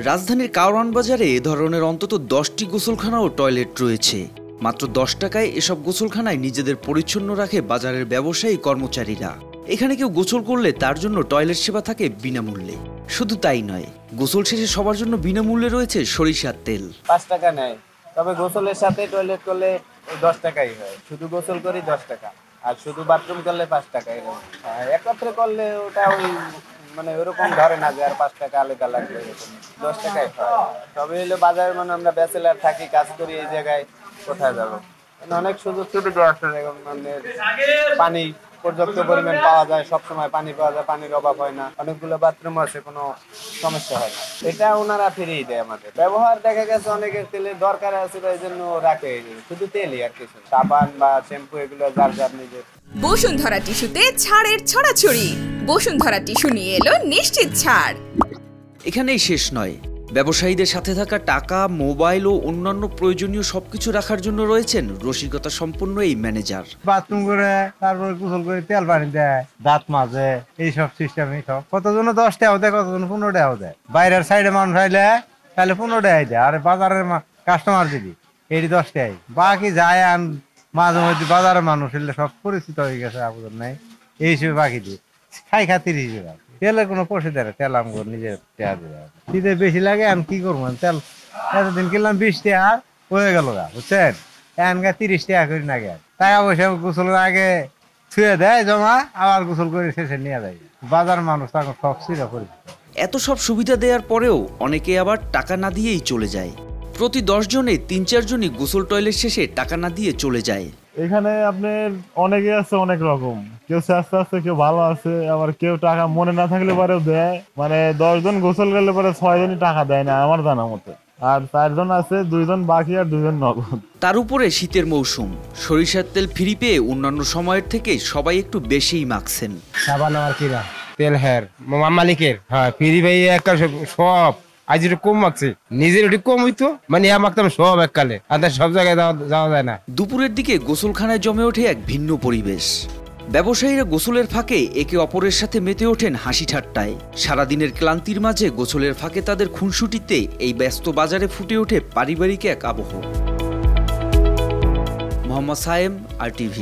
রাজধানীর কারওয়ান বাজারে এ ধরনের অন্তত 10টি গোসলখানা ও টয়লেট রয়েছে। মাত্র 10 টাকায় এসব গোসলখানায় নিজেদের পরিচ্ছন্ন রাখে বাজারের ব্যবসায়ী কর্মচারীরা। এখানে কেউ গোসল করলে তার জন্য টয়লেট সেবা থাকে বিনামূল্যে। শুধু তাই নয়, গোসল শেষে সবার জন্য বিনামূল্যে রয়েছে সরিষার তেল। 5 টাকা নেয়, তবে গোসলের সাথে টয়লেট করলে 10 টাকাই হয়। শুধু গোসল করি 10 টাকা, আর শুধু বাথরুম করলে 5 টাকা। একত্রে করলে ওটা ওই মানে ওরকম ধরে না যে আর 5 টাকা আলাদা লাগবে, এরকম 10 টাকাই হয়। তবে হলো বাজারে মানে আমরা ব্যাচেলার থাকি, কাজ করি, এই জায়গায় কোথায় যাবো, অনেক সুযোগ সুবিধা আছে। মানে পানি পর্যাপ্ত পরিমাণ পাওয়া যায়, সবসময় পানি পাওয়া যায়, পানির অভাব হয় না, অনেকগুলো বাথরুম আছে, কোনো সমস্যা হয় না। এটা ওনারা ফিরিয়ে দেয় আমাদের। ব্যবহার দেখা গেছে অনেকের তেলের দরকার আছে, এই জন্য রাখে, শুধু তেলই আর কিছু, সাবান বা শ্যাম্পু এগুলো যার যার নিজের। বসুন্ধরা টিস্যুতে ছাড়ের ছড়াছড়ি। বসুন্ধরা টিস্যু নিয়ে এলো নিশ্চিত ছাড়। এখানেই শেষ নয়, ব্যবসায়ীদের সাথে থাকা টাকা, মোবাইল ও অন্যান্য প্রয়োজনীয় সবকিছু রাখার জন্য রয়েছেন রসিকতা সম্পন্ন এই ম্যানেজার। বাথরুম করে, তারপরে গোসল করে তেল পানি দেয়, দাঁত মাজে, এইসব সিস্টেম। সব কতজন 10 টাকাও দেয়, কতজন 15 টাকাও দেয়। বাইরের সাইডে মানুষ আইলে তাহলে 15 টাকাই দেয়, আর বাজারের কাস্টমার যদি এটি 10 টাকাই। বাকি যায় আন মাঝে মধ্যে বাজারের মানুষ এলে সব পরিচিত হয়ে গেছে, আবেদন নাই, এই হিসেবে বাকি দিয়ে খাই 30 হিসেবে। তেলের কোনো পয়সা দেয়, তেল আমার নিজের টাকা দিয়ে। শীতে বেশি লাগে, আমি কি করবো, তেল এতদিন কিনলাম 20 টাকা হয়ে গেল গা, বুঝছেন? এখানকার 30 টাকা করে না গে, টাকা পয়সা গোসলের আগে ছুঁয়ে দেয় জমা, আবার গোসল করে শেষে নিয়ে যায়। বাজার মানুষ তখন সব ছিল পরিচিত। এত সব সুবিধা দেওয়ার পরেও অনেকে আবার টাকা না দিয়েই চলে যায়। প্রতি 10 জনে 3-4 জনই গোসল টয়লেট শেষে টাকা না দিয়ে চলে যায়। এখানে আপনার অনেকে আছে, অনেক রকম, কেউ আস্তে আস্তে, কেউ ভালো আছে, আবার কেউ টাকা মনে না থাকলে পরেও দেয়। মানে 10 জন গোসল করলে পরে 6 জনই টাকা দেয় না আমার জানা মতে, আর 4 জন আছে, 2 জন বাকি আর 2 জন নগদ। তার উপরে শীতের মৌসুম, সরিষার তেল ফ্রি পেয়ে অন্যান্য সময়ের থেকে সবাই একটু বেশিই মাখছেন। সাবান আমার কিরা তেল হের মালিকের, হ্যাঁ ফ্রি ভাই একটা সব আজ একটু কম মাখছে, নিজের একটু কম হইতো, মানে মাখতাম সব এককালে, আর সব জায়গায় যাওয়া যায় না। দুপুরের দিকে গোসলখানায় জমে ওঠে এক ভিন্ন পরিবেশ। ব্যবসায়ীরা গোসলের ফাঁকে একে অপরের সাথে মেতে ওঠেন হাসি ঠাট্টায়। সারাদিনের ক্লান্তির মাঝে গোসলের ফাঁকে তাদের খুনসুটিতে এই ব্যস্ত বাজারে ফুটে ওঠে পারিবারিক এক আবহ। মোহাম্মদ সায়েম, RTV।